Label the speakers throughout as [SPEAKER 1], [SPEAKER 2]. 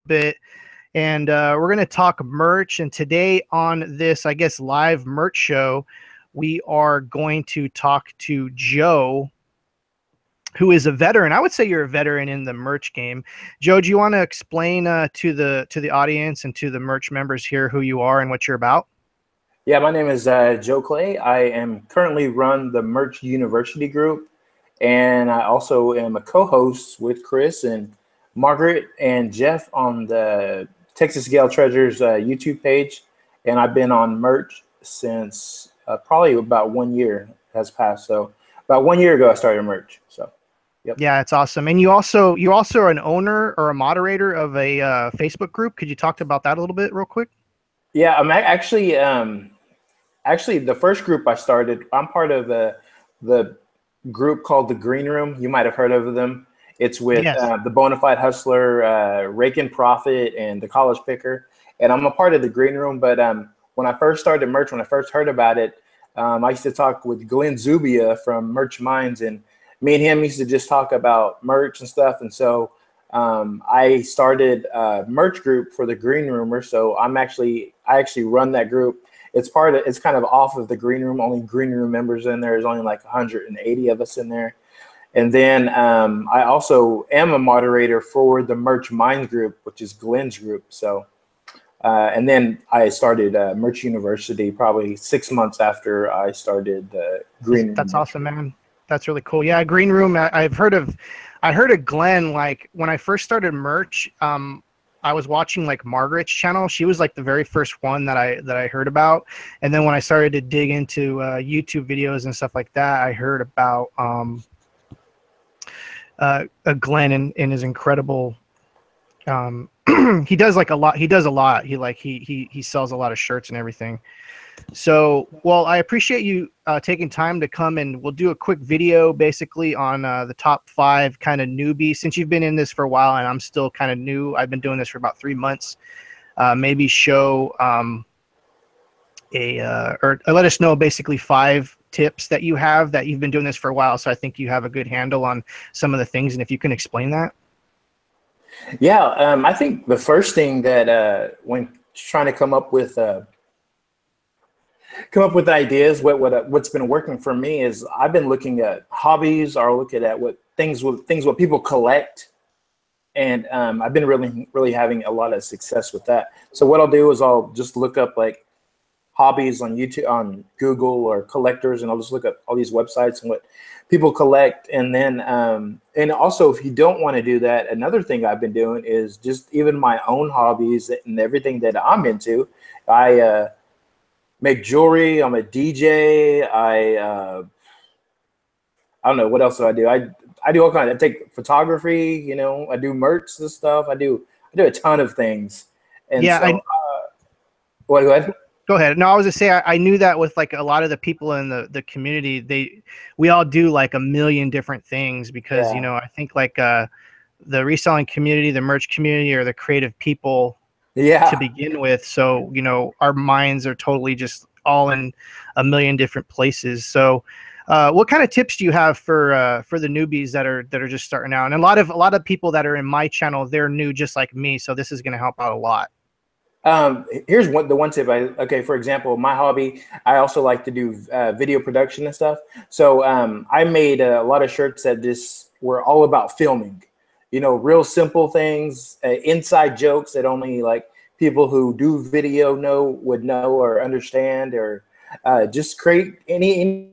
[SPEAKER 1] bit, and we're going to talk merch. And today on this, I guess, live merch show, we are going to talk to Joe, who is a veteran. I would say you're a veteran in the merch game. Joe, do you want to explain to the audience and to the merch members here who you are and what you're about?
[SPEAKER 2] Yeah, my name is Joe Clay. I am currently run the Merch University group, and I also am a co-host with Chris and Margaret and Jeff on the Texas Gale Treasures YouTube page. And I've been on merch since probably about 1 year has passed. So about 1 year ago, I started merch. So. Yep.
[SPEAKER 1] Yeah, it's awesome. And you also are an owner or a moderator of a Facebook group. Could you talk about that a little bit real quick?
[SPEAKER 2] Yeah, I'm actually the first group I started, I'm part of the group called the Green Room. You might have heard of them. It's with the Bonafide Hustler, Rake and Profit, and the College Picker. And I'm a part of the Green Room. But when I first started merch, when I first heard about it, I used to talk with Glenn Zubia from Merch Minds, and me and him used to just talk about merch and stuff. And so I started a merch group for the Green Roomer. So I actually run that group. It's kind of off of the Green Room. Only Green Room members in there. There's only like 180 of us in there. And then I also am a moderator for the Merch Minds group, which is Glenn's group. So and then I started Merch University probably 6 months after I started Green Room.
[SPEAKER 1] That's awesome, man. That's really cool. Yeah, Green Room. I heard of Glenn. Like when I first started merch, I was watching like Margaret's channel. She was like the very first one that I heard about. And then when I started to dig into YouTube videos and stuff like that, I heard about Glenn and his incredible. He does like a lot. He does a lot. He sells a lot of shirts and everything. So, well, I appreciate you taking time to come, and we'll do a quick video basically on the top 5 kind of newbies. Since you've been in this for a while and I'm still kind of new, I've been doing this for about 3 months. Maybe show or let us know basically 5 tips that you've been doing this for a while. So I think you have a good handle on some of the things, and if you can explain that.
[SPEAKER 2] Yeah, I think the first thing that when trying to come up with ideas, what's been working for me is I've been looking at hobbies or looking at what people collect, and I've been really having a lot of success with that. So what I'll do is I'll just look up like hobbies on YouTube, on Google, or collectors, and I'll just look up all these websites and what people collect. And then and also, if you don't want to do that, another thing I've been doing is just even my own hobbies and everything that I'm into. I make jewelry. I'm a DJ. I don't know what else do I do. I do all kinds. I take photography. You know, I do merch and stuff. I do a ton of things. And
[SPEAKER 1] yeah,
[SPEAKER 2] so, go ahead.
[SPEAKER 1] Go ahead. No, I was just saying I knew that with like a lot of the people in the community, we all do like a million different things because you know, I think like the reselling community, the merch community, or the creative people. To begin with. So, you know, our minds are totally just all in a million different places. So what kind of tips do you have for the newbies that are just starting out? And a lot of people that are in my channel, they're new just like me. So this is going to help out a lot.
[SPEAKER 2] Here's the one tip. For example, my hobby, I also like to do video production and stuff. So I made a lot of shirts that just were all about filming. You know, real simple things, inside jokes that only like people who do video would know or understand, or just create any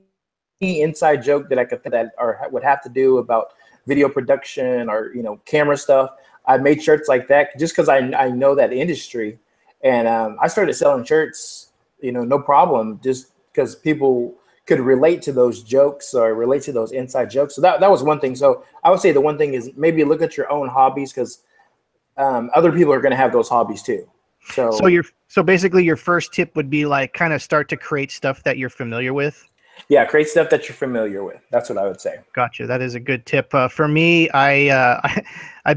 [SPEAKER 2] inside joke that I could that or would have to do about video production or, you know, camera stuff. I made shirts like that just because I know that industry, and I started selling shirts, you know, no problem, just because people could relate to those jokes or relate to those inside jokes. So that was one thing. So I would say the one thing is maybe look at your own hobbies, because other people are going to have those hobbies too.
[SPEAKER 1] So basically your first tip would be like kind of start to create stuff that you're familiar with.
[SPEAKER 2] Yeah, create stuff that you're familiar with. That's what I would say.
[SPEAKER 1] Gotcha. That is a good tip. For me, I'm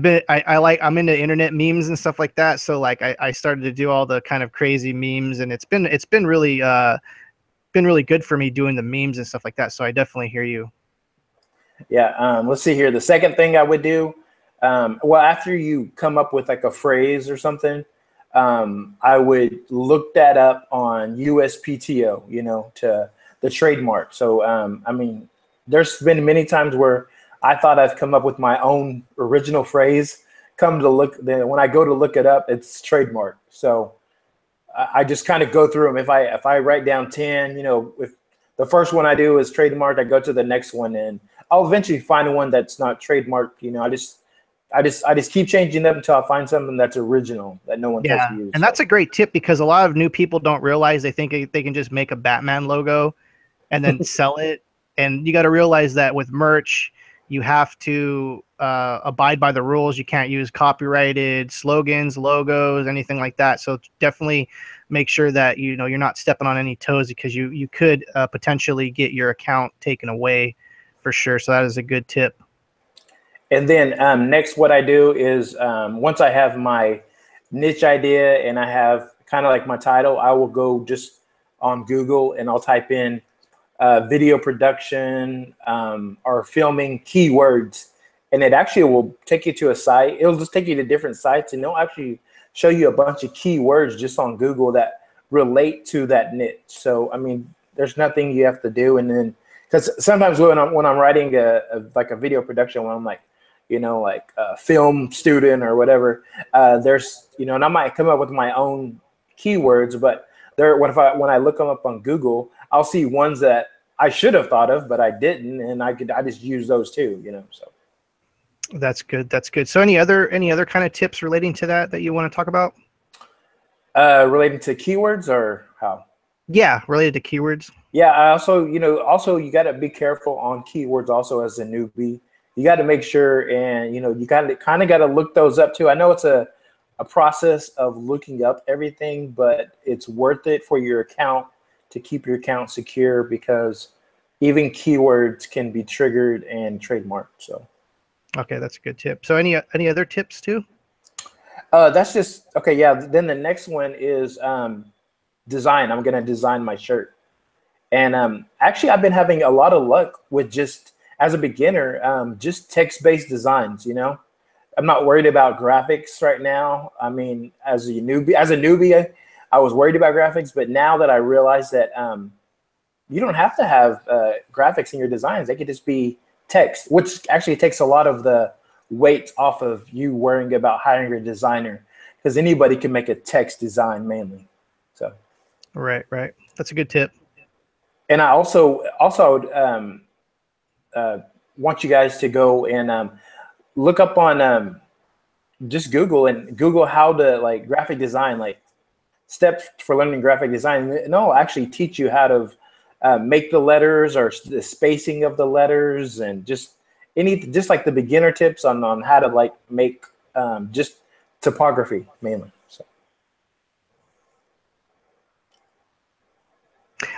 [SPEAKER 1] into internet memes and stuff like that. So like I started to do all the kind of crazy memes, and it's been really good for me doing the memes and stuff like that. So I definitely hear you.
[SPEAKER 2] Yeah. Let's see here. The second thing I would do, Well, after you come up with like a phrase or something, I would look that up on USPTO, you know, to the trademark. So, I mean, there's been many times where I thought I've come up with my own original phrase. Come to look, then when I go to look it up, it's trademark. So I just kind of go through them. If I write down 10, you know, if the first one I do is trademark, I go to the next one, and I'll eventually find one that's not trademarked. You know, I just keep changing them until I find something that's original that no one else uses.
[SPEAKER 1] And that's a great tip, because a lot of new people don't realize, they think they can just make a Batman logo and then sell it. And you got to realize that with merch, you have to abide by the rules. You can't use copyrighted slogans, logos, anything like that. So definitely make sure that, you know, you're not stepping on any toes, because you could potentially get your account taken away for sure. So that is a good tip.
[SPEAKER 2] And then next, what I do is once I have my niche idea and I have kind of like my title, I will go just on Google and I'll type in video production or filming keywords, and it actually will take you to a site. It'll just take you to different sites, and it'll actually show you a bunch of keywords just on Google that relate to that niche. So, I mean, there's nothing you have to do. And then, because sometimes when I'm writing like a video production, when I'm like, you know, like a film student or whatever, there's, you know, and I might come up with my own keywords, but when I look them up on Google, I'll see ones that I should have thought of, but I didn't, and I just use those too, you know. So
[SPEAKER 1] that's good. That's good. So any other kind of tips relating to that you want to talk about?
[SPEAKER 2] Relating to keywords, or how?
[SPEAKER 1] Yeah, related to keywords.
[SPEAKER 2] Yeah, I also, you know, you got to be careful on keywords also as a newbie. You got to make sure, and, you know, you kind of got to look those up too. I know it's a process of looking up everything, but it's worth it for your account to keep your account secure, because even keywords can be triggered and trademarked. So,
[SPEAKER 1] okay, that's a good tip. So any other tips too?
[SPEAKER 2] That's just okay. Yeah. Then the next one is design. I'm gonna design my shirt, and actually, I've been having a lot of luck with, just as a beginner, just text-based designs. You know, I'm not worried about graphics right now. I mean, as a newbie, I was worried about graphics, but now that I realize that you don't have to have graphics in your designs, they could just be text, which actually takes a lot of the weight off of you worrying about hiring a designer, because anybody can make a text design mainly. So,
[SPEAKER 1] right, that's a good tip.
[SPEAKER 2] And I also want you guys to go and look up on just Google how to, like, graphic design, like steps for learning graphic design, and it'll actually teach you how to make the letters, or the spacing of the letters, and just like the beginner tips on how to, like, make just typography mainly. So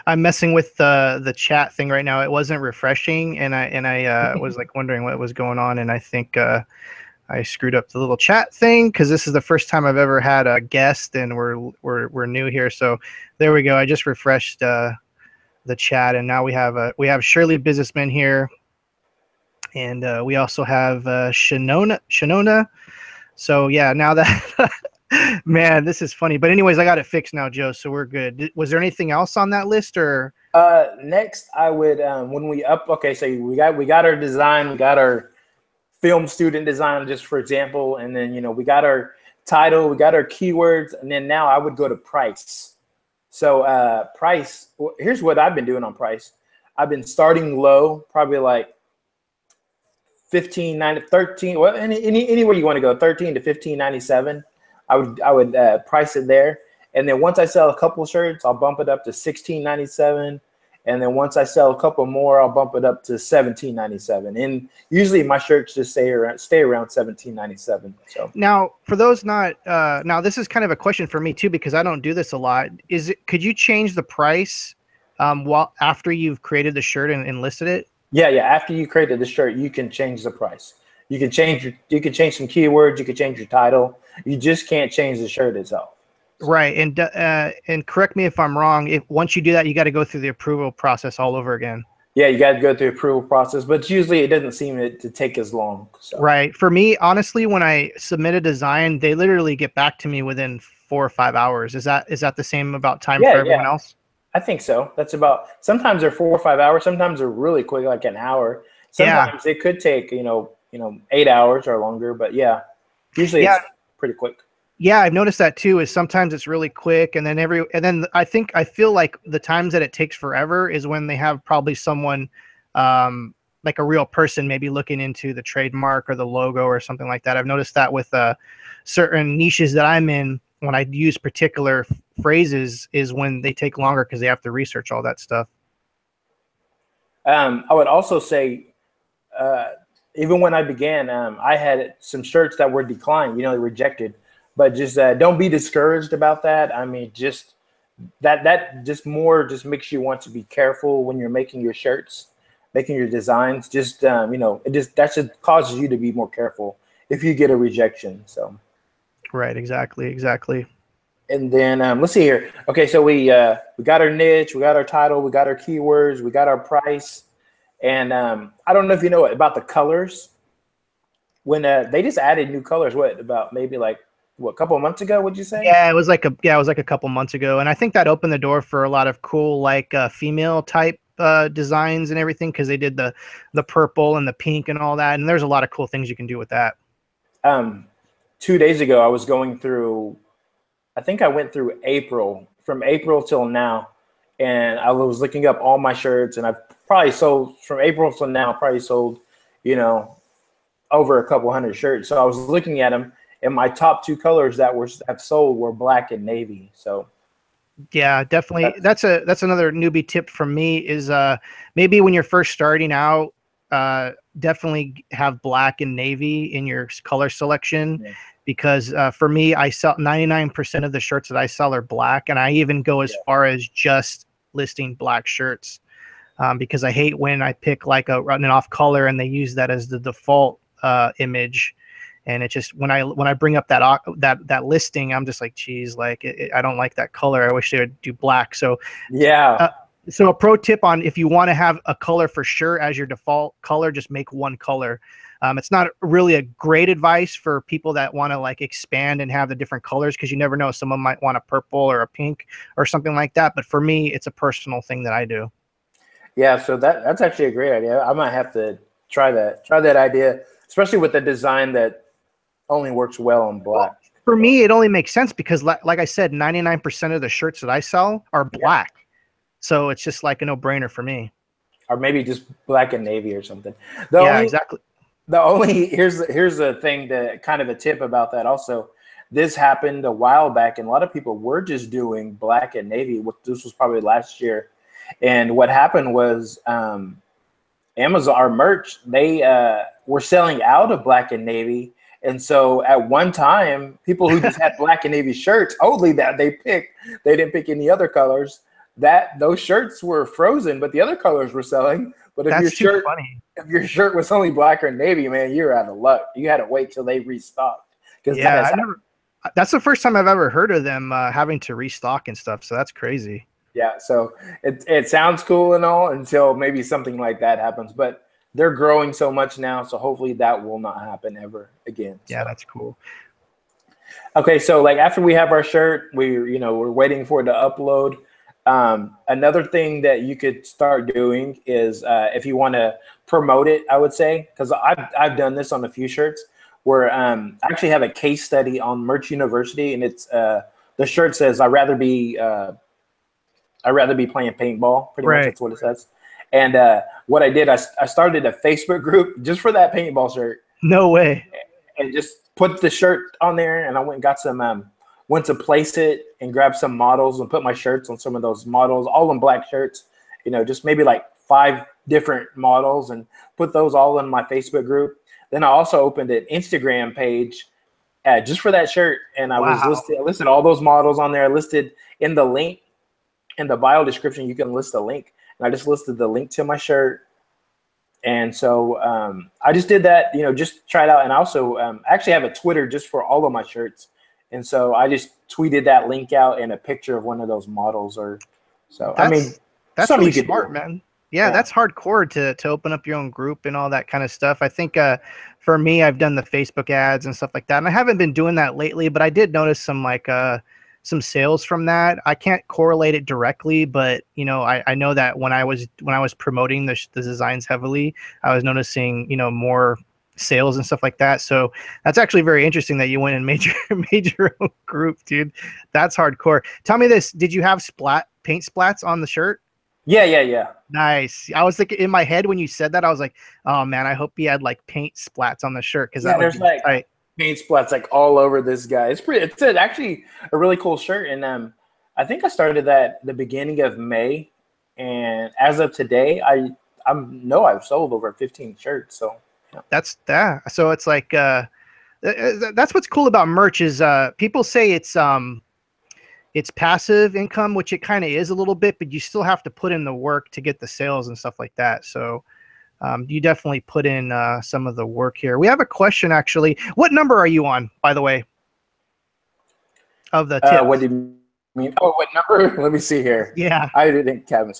[SPEAKER 1] I'm messing with the chat thing right now. It wasn't refreshing, and I was like wondering what was going on, and I think I screwed up the little chat thing, because this is the first time I've ever had a guest, and we're new here. So there we go. I just refreshed the chat, and now we have Shirley Businessman here, and we also have Shanona. So yeah, now that man, this is funny. But anyways, I got it fixed now, Joe. So we're good. Was there anything else on that list, or?
[SPEAKER 2] Next, I would when we okay, so we got our design, we got our film student design, just for example, and then, you know, we got our title, we got our keywords, and then now I would go to price. So price, here's what I've been doing on price. I've been starting low, probably like 15.90, 13, well, anywhere you want to go, 13 to 15.97. I would price it there, and then once I sell a couple shirts, I'll bump it up to 16.97. And then once I sell a couple more, I'll bump it up to 17.97. And usually my shirts just stay around 17.97. So
[SPEAKER 1] now, for those not now, this is kind of a question for me too, because I don't do this a lot. Could you change the price after you've created the shirt and listed it?
[SPEAKER 2] Yeah. After you created the shirt, you can change the price. You can change some keywords. You can change your title. You just can't change the shirt itself.
[SPEAKER 1] Right, and correct me if I'm wrong. Once you do that, you got to go through the approval process all over again.
[SPEAKER 2] Yeah, you got to go through the approval process, but usually it doesn't seem to take as long. So.
[SPEAKER 1] Right. For me, honestly, when I submit a design, they literally get back to me within 4 or 5 hours. Is that the same about time for everyone else?
[SPEAKER 2] I think so. That's about, sometimes they're 4 or 5 hours. Sometimes they're really quick, like an hour. Sometimes it could take, 8 hours or longer, but usually it's pretty quick.
[SPEAKER 1] Yeah, I've noticed that too, is sometimes it's really quick, and then I feel like the times that it takes forever is when they have probably someone like a real person maybe looking into the trademark or the logo or something like that. I've noticed that with certain niches that I'm in, when I use particular phrases is when they take longer because they have to research all that stuff.
[SPEAKER 2] I would also say, even when I began, I had some shirts that were declined, rejected. But just don't be discouraged about that. I mean, just that just makes you want to be careful when you're making your shirts, making your designs. Just that should causes you to be more careful if you get a rejection. So.
[SPEAKER 1] Right. Exactly.
[SPEAKER 2] And then let's see here. Okay, so we got our niche, we got our title, we got our keywords, we got our price, and I don't know if you know about the colors. When they just added new colors, maybe a couple of months ago, would you say?
[SPEAKER 1] Yeah, it was like a couple months ago, and I think that opened the door for a lot of cool female type designs and everything, because they did the purple and the pink and all that, and there's a lot of cool things you can do with that.
[SPEAKER 2] 2 days ago, I was going through, I think I went through from April till now, and I was looking up all my shirts, and I've probably sold from April till now, over a couple hundred shirts. So I was looking at them, and my top 2 colors that have sold were black and navy. So
[SPEAKER 1] yeah, definitely. That's another newbie tip from me is maybe when you're first starting out, definitely have black and navy in your color selection. Yeah. Because for me, I sell 99% of the shirts that I sell are black, and I even go as far as just listing black shirts, because I hate when I pick like an off color and they use that as the default image. And it just, when I bring up that listing, I'm just like, geez, I don't like that color. I wish they would do black. So so a pro tip on, if you want to have a color for sure as your default color, just make one color. It's not really a great advice for people that want to expand and have the different colors, because you never know, someone might want a purple or a pink or something like that. But for me, it's a personal thing that I do.
[SPEAKER 2] Yeah, so that's actually a great idea. I might have to try that idea, especially with the design that only works well on black.
[SPEAKER 1] Well, for me, it only makes sense because like I said, 99% of the shirts that I sell are black. Yeah. So it's just like a no-brainer for me.
[SPEAKER 2] Or maybe just black and navy or something.
[SPEAKER 1] Exactly.
[SPEAKER 2] Here's a thing, that kind of a tip about that also. This happened a while back, and a lot of people were just doing black and navy. This was probably last year. And what happened was Amazon, our merch, they were selling out of black and navy. And so at one time, people who just had black and navy shirts, only that they didn't pick any other colors, those shirts were frozen, but the other colors were selling. But if your shirt was only black or navy, man, you're out of luck. You had to wait till they restocked.
[SPEAKER 1] That's the first time I've ever heard of them having to restock and stuff. So that's crazy.
[SPEAKER 2] Yeah. So it sounds cool and all until maybe something like that happens, but they're growing so much now, so hopefully that will not happen ever again.
[SPEAKER 1] Yeah, that's cool.
[SPEAKER 2] Okay, so after we have our shirt, we're waiting for it to upload. Another thing that you could start doing is if you want to promote it, I would say, because I've done this on a few shirts where I actually have a case study on Merch University, and it's the shirt says I'd rather be playing paintball. Pretty much that's what it says. And what I did, I started a Facebook group just for that paintball shirt.
[SPEAKER 1] No way.
[SPEAKER 2] And just put the shirt on there, and I went and got some, went to Placeit and grabbed some models and put my shirts on some of those models, all in black shirts, just maybe 5 different models, and put those all in my Facebook group. Then I also opened an Instagram page just for that shirt, and I listed all those models on there. I listed in the link, in the bio description, you can list a link. And I just listed the link to my shirt. And so I just did that, just try it out. And I also actually have a Twitter just for all of my shirts. And so I just tweeted that link out and a picture of one of those models. That's
[SPEAKER 1] really smart, man. Yeah, that's hardcore to open up your own group and all that kind of stuff. I think for me, I've done the Facebook ads and stuff like that, and I haven't been doing that lately, but I did notice some some sales from that. I can't correlate it directly, but you know, I know that when I was promoting the designs heavily, I was noticing, you know, more sales and stuff like that. So that's actually very interesting that you went and made your own group, dude. That's hardcore. Tell me this: did you have paint splats on the shirt?
[SPEAKER 2] Yeah.
[SPEAKER 1] Nice. I was thinking in my head when you said that, I was like, oh man, I hope he had like paint splats on the shirt, because that would
[SPEAKER 2] there's
[SPEAKER 1] be
[SPEAKER 2] like
[SPEAKER 1] tight.
[SPEAKER 2] paint splats like all over this guy. It's actually a really cool shirt, and I think I started that the beginning of May, and as of today, I've sold over 15 shirts. So yeah.
[SPEAKER 1] That's that. So it's like that's what's cool about merch is people say it's passive income, which it kind of is a little bit, but you still have to put in the work to get the sales and stuff like that. So you definitely put in some of the work here. We have a question, actually. What number are you on, by the way, of the tip?
[SPEAKER 2] What do you mean? Oh, what number? Let me see here.
[SPEAKER 1] Yeah.
[SPEAKER 2] I didn't, Kevin.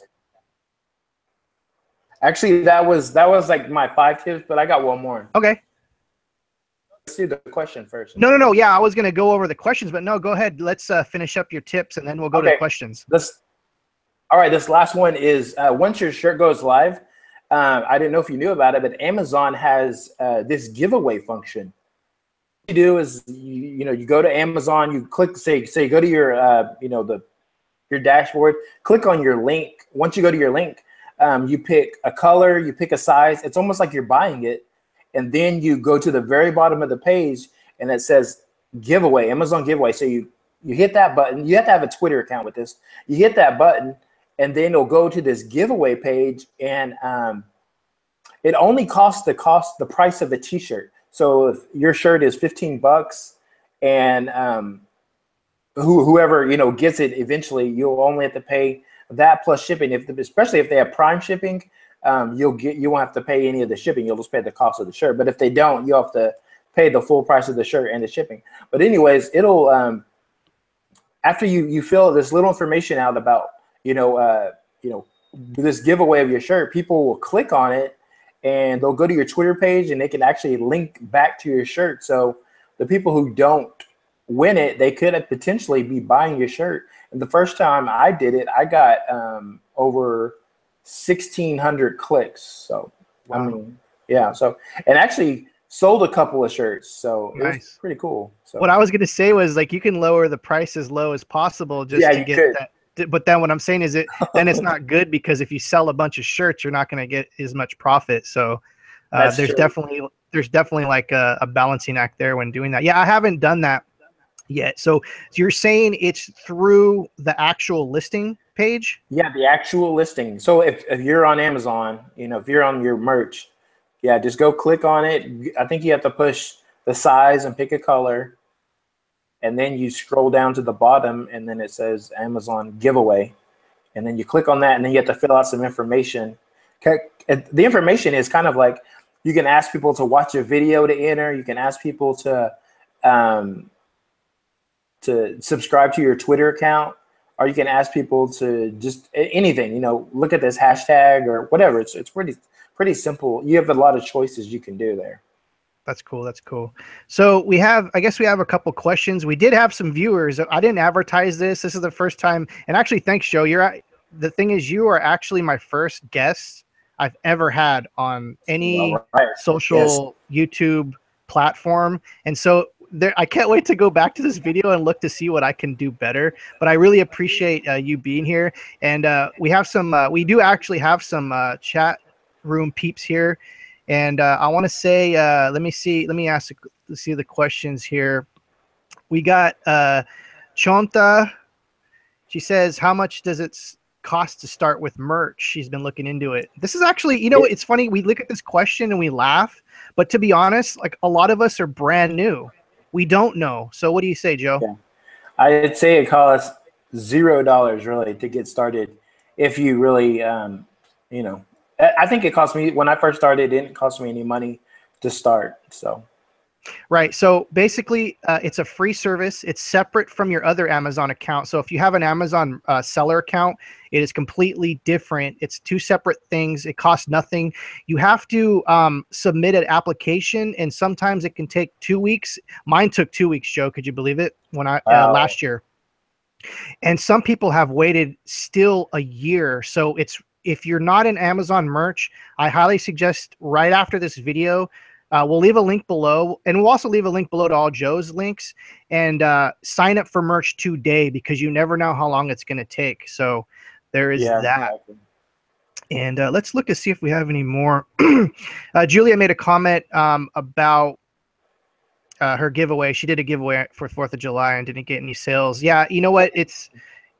[SPEAKER 2] Actually, that was like my 5 tips, but I got one more.
[SPEAKER 1] Okay.
[SPEAKER 2] Let's do the question first.
[SPEAKER 1] No. Yeah, I was going to go over the questions, but no, go ahead. Let's finish up your tips, and then we'll go to the questions.
[SPEAKER 2] All right, this last one is once your shirt goes live, I didn't know if you knew about it, but Amazon has this giveaway function. What you do is you go to Amazon, you click, say go to your your dashboard, click on your link. Once you go to your link, you pick a color, you pick a size. It's almost like you're buying it. And then you go to the very bottom of the page and it says giveaway, Amazon giveaway. So you hit that button. You have to have a Twitter account with this. You hit that button and then it'll go to this giveaway page, and it only costs the price of a t-shirt. So if your shirt is $15 and whoever gets it eventually, you'll only have to pay that plus shipping. Especially if they have Prime shipping, you won't have to pay any of the shipping. You'll just pay the cost of the shirt. But if they don't, you have to pay the full price of the shirt and the shipping. But anyways, it'll after you fill this little information out about this giveaway of your shirt, people will click on it and they'll go to your Twitter page and they can actually link back to your shirt. So the people who don't win it, they could potentially be buying your shirt. And the first time I did it, I got over 1,600 clicks. So wow. I mean, yeah. So, and actually sold a couple of shirts. So nice. It was pretty cool. So
[SPEAKER 1] what I was going to say was, like, you can lower the price as low as possible just to get that. But then what I'm saying is then it's not good, because if you sell a bunch of shirts, you're not going to get as much profit. So there's definitely like a balancing act there when doing that. Yeah, I haven't done that yet. So you're saying it's through the actual listing page?
[SPEAKER 2] Yeah, the actual listing. So if you're on Amazon, if you're on your merch, yeah, just go click on it. I think you have to push the size and pick a color. And then you scroll down to the bottom and then it says Amazon giveaway. And then you click on that and then you have to fill out some information. The information is kind of like, you can ask people to watch a video to enter. You can ask people to subscribe to your Twitter account, or you can ask people to just anything, look at this hashtag or whatever. It's pretty simple. You have a lot of choices you can do there.
[SPEAKER 1] That's cool. That's cool. So I guess we have a couple questions. We did have some viewers. I didn't advertise this. This is the first time. And actually, thanks, Joe. The thing is, you are actually my first guest I've ever had on any social YouTube platform. And so I can't wait to go back to this video and look to see what I can do better. But I really appreciate you being here. And we do actually have some chat room peeps here. And I want to say, let me see the questions here. We got Chonta. She says, how much does it cost to start with merch? She's been looking into it. This is actually, it's funny. We look at this question and we laugh. But to be honest, like, a lot of us are brand new. We don't know. So what do you say, Joe?
[SPEAKER 2] Yeah. I'd say it costs $0 really to get started. If you really, I think it cost me, when I first started, it didn't cost me any money to start. So
[SPEAKER 1] Right. So basically, it's a free service. It's separate from your other Amazon account. So if you have an Amazon seller account, it is completely different. It's two separate things. It costs nothing. You have to submit an application, and sometimes it can take 2 weeks. Mine took 2 weeks, Joe. Could you believe it? When I last year. And some people have waited still a year. So if you're not in Amazon merch, I highly suggest right after this video, we'll leave a link below, and we'll also leave a link below to all Joe's links, and sign up for merch today, because you never know how long it's going to take. So there is that. Exactly. And let's look to see if we have any more. Julia made a comment about her giveaway. She did a giveaway for 4th of July and didn't get any sales. Yeah, you know what?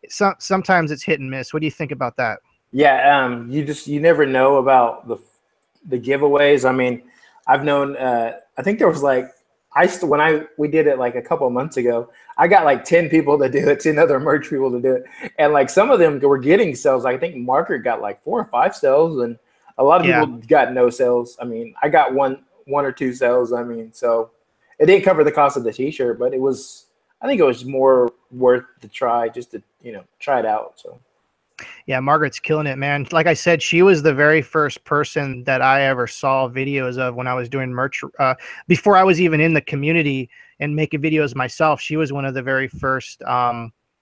[SPEAKER 1] Sometimes it's hit and miss. What do you think about that?
[SPEAKER 2] Yeah, you never know about the giveaways. I mean, I've known, I think there was like, we did it like a couple of months ago, I got like 10 people to do it, 10 other merch people to do it. And like some of them were getting sales. I think Marker got like 4 or 5 sales, and a lot of people got no sales. I mean, I got one or 2 sales. I mean, so it didn't cover the cost of the t-shirt, but I think it was more worth the try, just to, try it out. So.
[SPEAKER 1] Yeah, Margaret's killing it, man. Like I said, she was the very first person that I ever saw videos of when I was doing merch. Before I was even in the community and making videos myself, she was one of the very first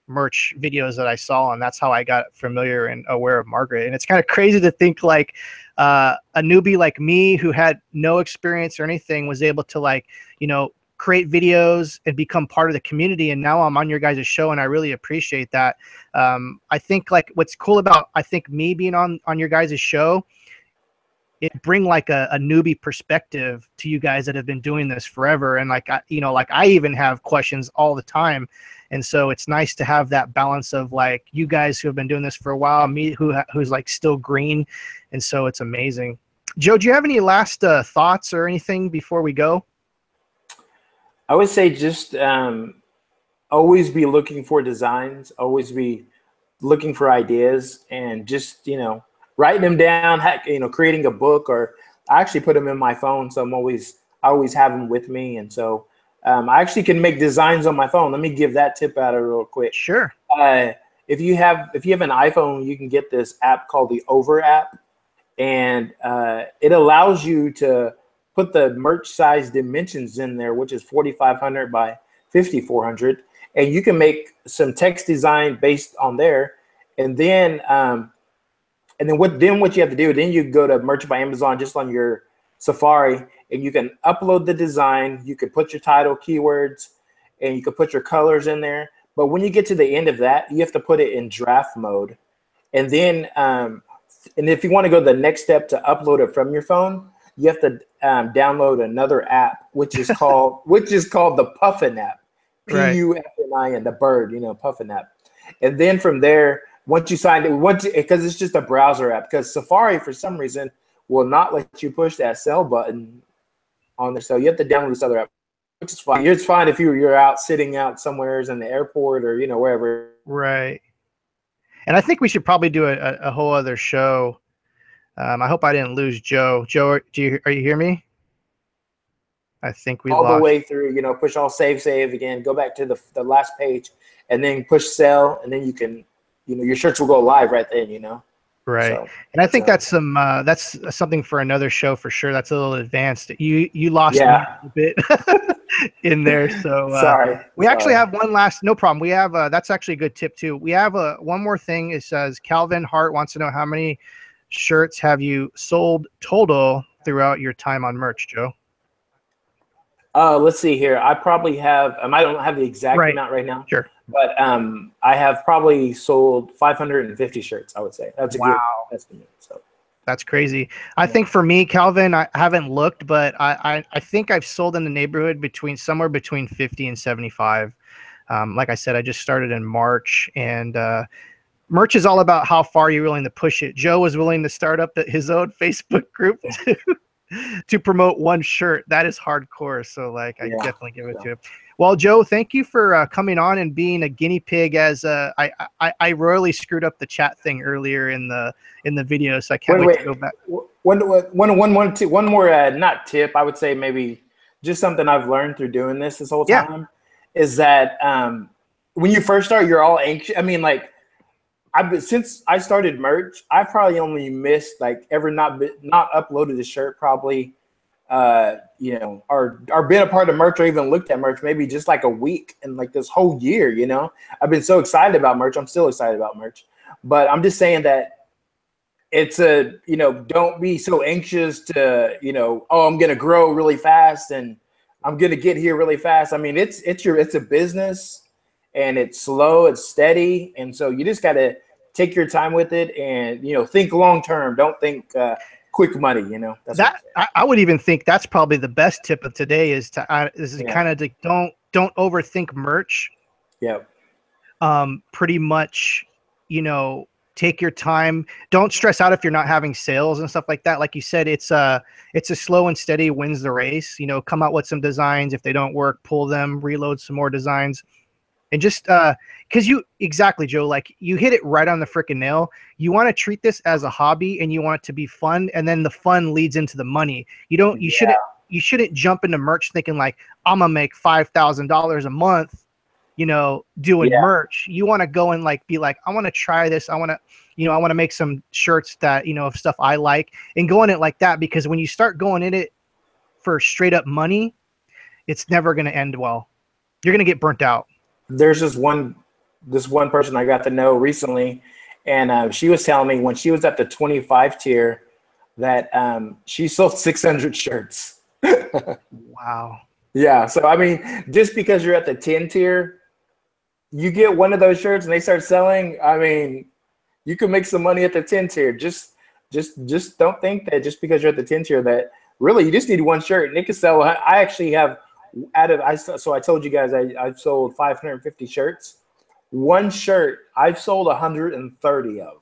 [SPEAKER 1] merch videos that I saw, and that's how I got familiar and aware of Margaret. And it's kind of crazy to think like a newbie like me who had no experience or anything was able to create videos and become part of the community, and now I'm on your guys' show, and I really appreciate that. I think like what's cool about me being on your guys' show, it bring like a newbie perspective to you guys that have been doing this forever, and I even have questions all the time, and so it's nice to have that balance of like you guys who have been doing this for a while, me who's like still green, and so it's amazing. Joe, do you have any last thoughts or anything before we go?
[SPEAKER 2] I would say just always be looking for designs, always be looking for ideas, and just, writing them down, creating a book, or I actually put them in my phone. So I always have them with me. And so I actually can make designs on my phone. Let me give that tip out real quick.
[SPEAKER 1] Sure.
[SPEAKER 2] If you have an iPhone, you can get this app called the Over app, and it allows you to put the merch size dimensions in there, which is 4,500 by 5,400, and you can make some text design based on there. And then what you have to do, then you go to Merch by Amazon just on your Safari, and you can upload the design. You can put your title, keywords, and you can put your colors in there. But when you get to the end of that, you have to put it in draft mode. And then, and if you want to go the next step to upload it from your phone, you have to download another app, which is called the Puffin app, Puffin, the bird, Puffin app. And then from there, once you sign it, because it's just a browser app, because Safari for some reason will not let you push that sell button on there, so you have to download this other app, which is fine. It's fine if you're out sitting out somewhere in the airport or wherever.
[SPEAKER 1] Right. And I think we should probably do a whole other show. I hope I didn't lose Joe. Joe, are you hear me? I think we
[SPEAKER 2] all
[SPEAKER 1] lost.
[SPEAKER 2] The way through, push all save again, go back to the last page, and then push sell, and then you can, your shirts will go live right then,
[SPEAKER 1] Right. So, and I think that's something for another show for sure. That's a little advanced. You lost me a bit in there. So
[SPEAKER 2] sorry.
[SPEAKER 1] We actually have one last, no problem. We have that's actually a good tip too. We have one more thing. It says Calvin Hart wants to know how many shirts have you sold total throughout your time on merch, Joe?
[SPEAKER 2] Let's see here. I probably have, I don't have the exact amount right now.
[SPEAKER 1] Sure.
[SPEAKER 2] But I have probably sold 550 shirts, I would say. That's a good estimate. So
[SPEAKER 1] that's crazy. I think for me, Calvin, I haven't looked, but I think I've sold in the neighborhood somewhere between 50 and 75. Like I said, I just started in March, and merch is all about how far you're willing to push it. Joe was willing to start up his own Facebook group to promote one shirt. That is hardcore. So I definitely give it to him. Well, Joe, thank you for coming on and being a guinea pig. As I royally screwed up the chat thing earlier in the video, so I can't wait to go back.
[SPEAKER 2] One more not tip. I would say maybe just something I've learned through doing this whole time is that when you first start, you're all anxious. I mean, like, since I started merch, I've probably only missed like not uploaded a shirt probably, you know, or been a part of merch or even looked at merch maybe just like a week in like this whole year. You know, I've been so excited about merch. I'm still excited about merch, but I'm just saying that it's you know, don't be so anxious to, you know, oh, I'm gonna grow really fast and I'm gonna get here really fast. I mean, it's a business. And it's slow, it's steady, and so you just got to take your time with it, and you know, think long term. Don't think quick money. You know,
[SPEAKER 1] I would even think that's probably the best tip of today is to kind of like don't overthink merch.
[SPEAKER 2] Yeah.
[SPEAKER 1] Pretty much, you know, take your time. Don't stress out if you're not having sales and stuff like that. Like you said, it's a slow and steady wins the race. You know, come out with some designs. If they don't work, pull them, reload some more designs. And just because exactly, Joe, like you hit it right on the freaking nail. You want to treat this as a hobby and you want it to be fun. And then the fun leads into the money. You shouldn't jump into merch thinking like, I'm going to make $5,000 a month, you know, doing merch. You want to go and like, be like, I want to try this. I want to make some shirts that, you know, of stuff I like, and go in it like that. Because when you start going in it for straight up money, it's never going to end well. You're going to get burnt out.
[SPEAKER 2] There's this one person I got to know recently, and she was telling me when she was at the 25 tier that she sold 600 shirts.
[SPEAKER 1] Wow.
[SPEAKER 2] Yeah. So, I mean, just because you're at the 10 tier, you get one of those shirts and they start selling. I mean, you can make some money at the 10 tier. Just don't think that just because you're at the 10 tier that really you just need one shirt and it can sell. I actually have so I told you guys I've sold 550 shirts. One shirt I've sold 130 of.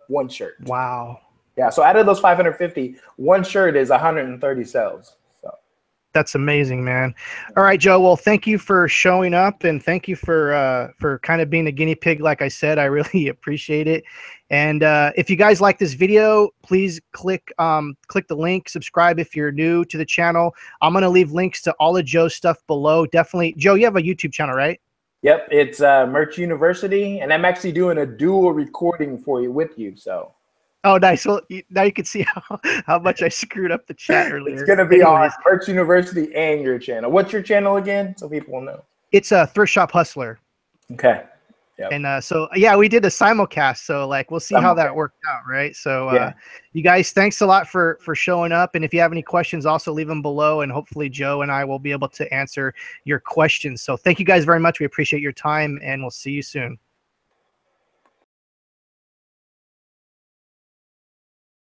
[SPEAKER 2] One shirt.
[SPEAKER 1] Wow.
[SPEAKER 2] Yeah. So out of those 550, one shirt is 130 sales. So
[SPEAKER 1] that's amazing, man. All right, Joe. Well, thank you for showing up, and thank you for kind of being a guinea pig. Like I said, I really appreciate it. And if you guys like this video, please click the link, subscribe if you're new to the channel. I'm going to leave links to all of Joe's stuff below. Definitely. Joe, you have a YouTube channel, right?
[SPEAKER 2] Yep. It's Merch University, and I'm actually doing a dual recording with you. So.
[SPEAKER 1] Oh, nice. Well, now you can see how much I screwed up the chat earlier.
[SPEAKER 2] It's going to be on Merch University and your channel. What's your channel again, so people will know?
[SPEAKER 1] It's a Thrift Shop Hustler.
[SPEAKER 2] Okay. Yep.
[SPEAKER 1] And so, yeah, we did a simulcast. So, like, we'll see how that worked out, right? So, you guys, thanks a lot for showing up. And if you have any questions, also leave them below. And hopefully Joe and I will be able to answer your questions. So thank you guys very much. We appreciate your time, and we'll see you soon.